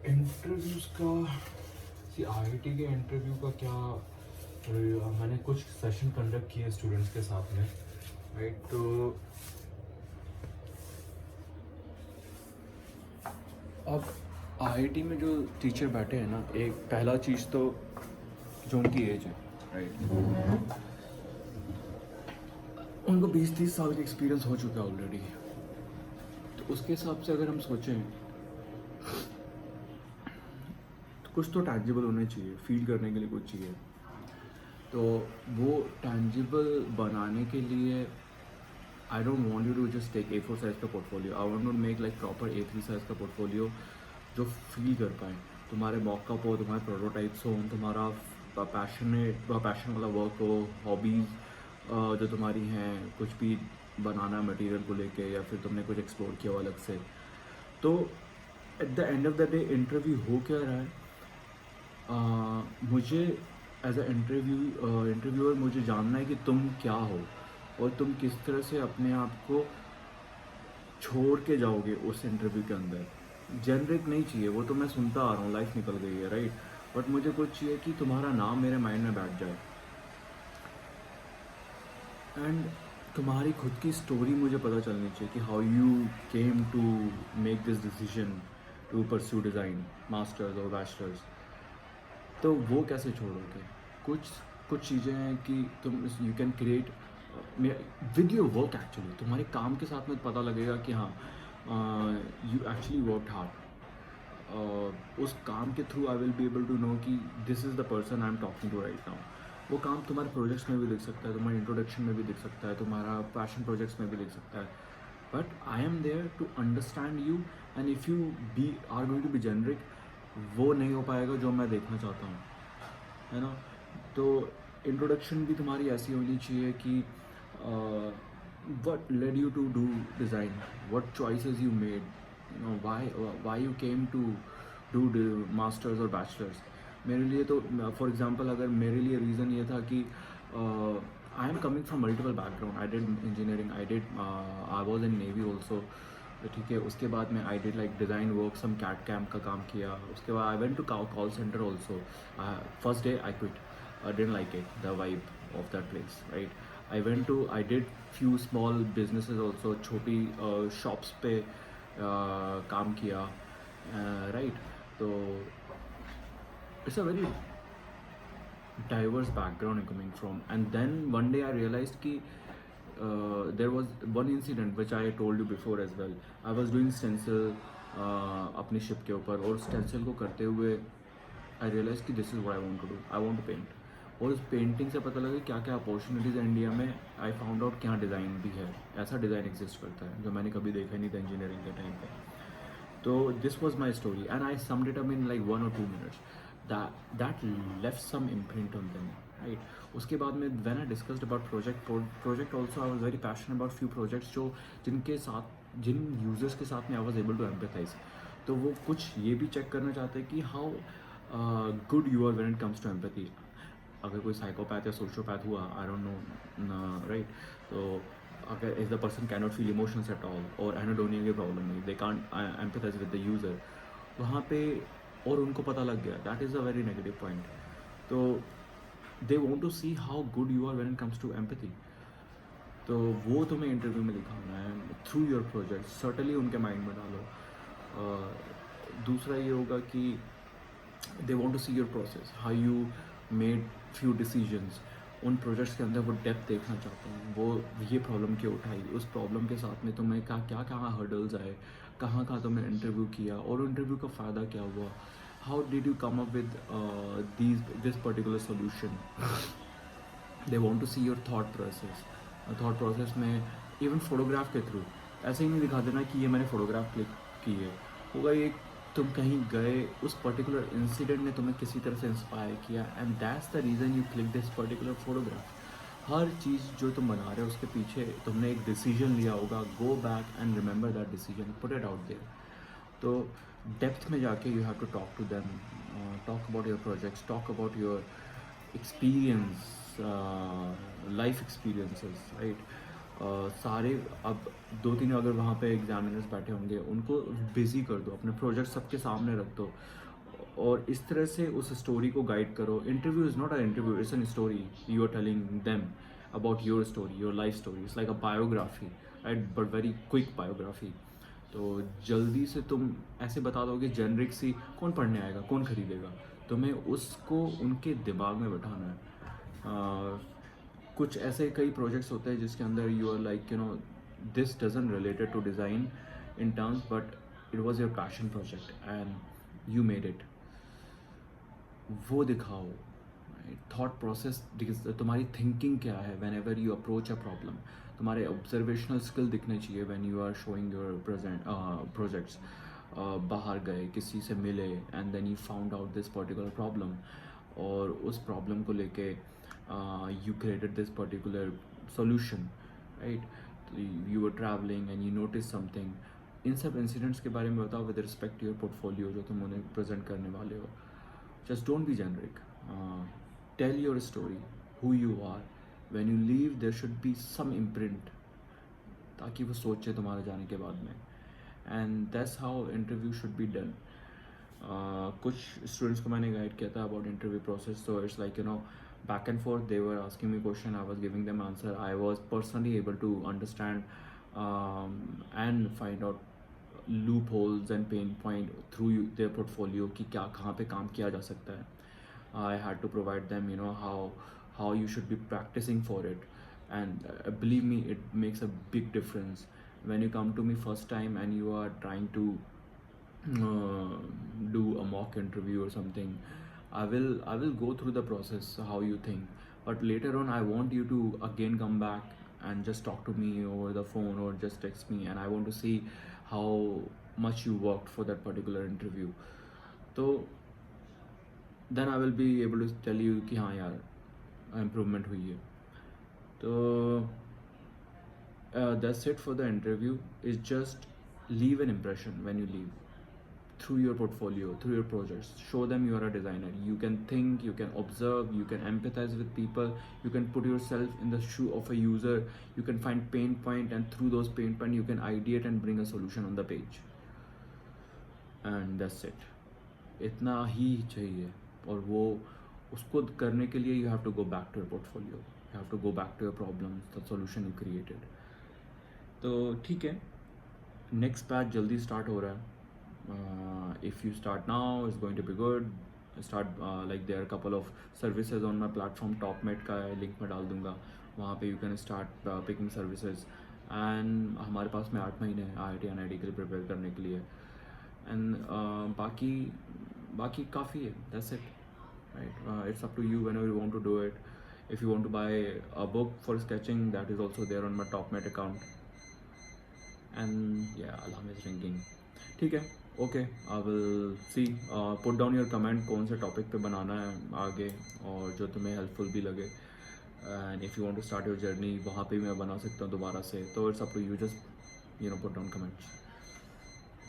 Interviews का IIT के interview का क्या, मैंने कुछ सेशन कंडक्ट किए स्टूडेंट्स के साथ में, राइट। तो अब आईआईटी में जो टीचर बैठे हैं ना, एक पहला चीज़ तो जो उनकी एज है, राइट। उनको 20-30 साल का एक्सपीरियंस हो चुका है ऑलरेडी। तो उसके हिसाब से अगर हम सोचें तो कुछ तो टैंजिबल होने चाहिए, फील करने के लिए कुछ चाहिए। तो वो टैंजिबल बनाने के लिए I don't want you to just take A4 size का portfolio. I want to make like proper A3 size का पोर्टफोलियो जो फील कर पाए, तुम्हारे मॉकअप हो, तुम्हारे प्रोटोटाइप्स हो, तुम्हारा पैशन वाला वर्क हो, हॉबीज़ जो तुम्हारी हैं, कुछ भी बनाना मटेरियल को लेके, या फिर तुमने कुछ एक्सप्लोर किया हो अलग से। तो at the end of the day interview हो क्या रहा है, मुझे एज अ इंटरव्यूअर मुझे जानना है कि तुम क्या हो और तुम किस तरह से अपने आप को छोड़ के जाओगे उस इंटरव्यू के अंदर। जेनरिक नहीं चाहिए, वो तो मैं सुनता आ रहा हूँ, लाइफ निकल गई है, राइट। बट मुझे कुछ चाहिए कि तुम्हारा नाम मेरे माइंड में बैठ जाए, एंड तुम्हारी खुद की स्टोरी मुझे पता चलनी चाहिए कि how you came to make this decision to pursue design masters और बैचलर्स। तो वो कैसे छोड़ोगे? कुछ कुछ चीज़ें हैं कि तुम you can create with your work. Actually तुम्हारे काम के साथ में पता लगेगा कि हाँ, यू एक्चुअली वर्क हार्ड। उस काम के through I will be able to know कि this is the person I am talking to right now. वो काम तुम्हारे प्रोजेक्ट्स में भी दिख सकता है, तुम्हारे इंट्रोडक्शन में भी दिख सकता है, तुम्हारा पैशन प्रोजेक्ट्स में भी दिख सकता है। But I am there to understand you, and if you be are going to be generic, वो नहीं हो पाएगा जो मैं देखना चाहता हूँ, है ना। तो इंट्रोडक्शन भी तुम्हारी ऐसी होनी चाहिए कि what led you to do design, what choices you made, why you came to do the masters or bachelors। मेरे लिए तो फॉर एग्जांपल अगर मेरे लिए रीज़न ये था कि I am coming from multiple background. I did engineering, I was in navy also, ठीक है। उसके बाद में I did like design work, some CAT camp का काम किया। उसके बाद I went to call centre also. First day I quit, I didn't like it, the vibe of that place, right? I did few small businesses also, छोटी shops पे काम किया, right? तो it's a very diverse background I'm coming from, and then one day I realized कि there was one incident which I told you before as well. I was doing stencil अपनी ship के ऊपर, और stencil को करते हुए I realized कि this is what I want to do, I want to paint। और उस पेंटिंग से पता लगा क्या क्या अपॉर्चुनिटीज़ है इंडिया में। आई फाउंड आउट क्या डिज़ाइन भी है, ऐसा डिज़ाइन एग्जिस्ट करता है जो मैंने कभी देखा नहीं था इंजीनियरिंग के टाइम पे। तो this was my story, and I summed it up in like 1 or 2 minutes। That left some imprint on them, right. उसके बाद में when I discussed about project also, I was very passionate about few projects जो जिन users के साथ में I was able to empathise. तो वो कुछ ये भी चेक करना चाहते हैं कि how good you are when it comes to empathy. अगर कोई साइकोपैथ या सोशियोपैथ हुआ, आई डोंट नो, राइट। तो अगर if the person can not feel emotions at all, और एनाडोनिया की प्रॉब्लम नहीं, they can't empathise with the user, वहाँ पे और उनको पता लग गया, that is a very negative point. तो they want to see how good you are when it comes to empathy. तो वो तुम्हें इंटरव्यू में दिखाना है थ्रू योर प्रोजेक्ट, सर्टनली उनके माइंड में डालो। दूसरा ये होगा कि दे want to see your process, how you made few decisions. उन प्रोजेक्ट्स के अंदर वो डेप्थ देखना चाहता हूँ, वो ये प्रॉब्लम क्यों उठाई, उस प्रॉब्लम के साथ में तुम्हें क्या कहाँ हर्डल्स आए, कहाँ कहाँ तुमने इंटरव्यू किया और इंटरव्यू का फ़ायदा क्या हुआ, how did you come up with this particular solution. They want to see your thought process में, इवन फोटोग्राफ के थ्रू। ऐसे ही नहीं दिखा देना कि ये मैंने फ़ोटोग्राफ क्लिक की है, होगा ये तुम कहीं गए, उस पर्टिकुलर इंसिडेंट ने तुम्हें किसी तरह से इंस्पायर किया, and that's the reason you click this particular photograph. हर चीज़ जो तुम बना रहे हो उसके पीछे तुमने एक डिसीजन लिया होगा, go back and remember that decision, put it out there. तो डेप्थ में जाके you have to talk to them, talk about your projects, talk about your experience, life experiences, right? सारे अब 2-3 अगर वहाँ पे एग्जामिनर्स बैठे होंगे, उनको बिज़ी कर दो, अपने प्रोजेक्ट सबके सामने रख दो और इस तरह से उस स्टोरी को गाइड करो। Interview is not a interview, it's an story. You are telling them about your story, your life story. It's like a biography, right, but very quick biography. तो जल्दी से तुम ऐसे बता दोगे जेनरिक सी, कौन पढ़ने आएगा, कौन खरीदेगा? तुम्हें उसको उनके दिमाग में बैठाना है। कुछ ऐसे कई प्रोजेक्ट्स होते हैं जिसके अंदर you are like this doesn't related to design in terms, but it was your passion project and you made it. वो दिखाओ, थॉट प्रोसेस, तुम्हारी थिंकिंग क्या है whenever you approach a problem. तुम्हारे ऑब्जर्वेशनल स्किल दिखने चाहिए when you are showing your present projects. बाहर गए, किसी से मिले and then you found out this particular problem, और उस प्रॉब्लम को लेके you created this particular solution, right. You are travelling and you notice something. इन सब इंसिडेंट्स के बारे में बताओ with respect to your portfolio जो तुम उन्हें प्रेजेंट करने वाले हो। Just don't be generic. Tell your story, who you are. When you leave, there should be some imprint, ताकि वो सोचे तुम्हारे जाने के बाद में. And that's how interview should be done. कुछ स्टूडेंट्स को मैंने गाइड किया था अबाउट इंटरव्यू प्रोसेस, तो it's like back and forth. They were asking me question, I was giving them answer. I was personally able to understand and find out loopholes and pain point through their portfolio कि क्या कहाँ पे काम किया जा सकता है. I had to provide them how you should be practicing for it, and believe me, it makes a big difference when you come to me first time and you are trying to do a mock interview or something. I will go through the process how you think, but later on I want you to again come back and just talk to me over the phone or just text me, and I want to see how much you worked for that particular interview. So then I will be able to tell you कि हाँ यार improvement हुई है. तो that's it for the interview. Is just leave an impression when you leave, through your portfolio, through your projects. Show them you are a designer. You can think, you can observe, you can empathize with people, you can put yourself in the shoe of a user, you can find pain point, and through those pain point you can ideate and bring a solution on the page. And that's it. इतना ही चाहिए. और वो उसको करने के लिए you have to go back to your portfolio, you have to go back to your problems, the solution you created. तो ठीक है, नेक्स्ट बैच जल्दी स्टार्ट हो रहा है. If you start now, it's going to be good. Start like there are a couple of services on my platform. TopMate का link मैं डाल दूँगा, वहाँ पे you can start picking services. And हमारे पास में 8 महीने हैं IIT NIT के लिए प्रिपेयर करने के लिए. And बाकी काफ़ी है. That's it, right? It's up to you whenever you want to do it. If you want to buy a book for sketching, that is also there on my TopMate account. And yeah, alarm is ringing. ठीक है, okay, I will see. Put down your comment कौन से topic पे बनाना है आगे और जो तुम्हें हेल्पफुल भी लगे. And if you want to start your journey, वहाँ पे मैं बना सकता हूँ दोबारा से. तो it's up to you, just put down comments.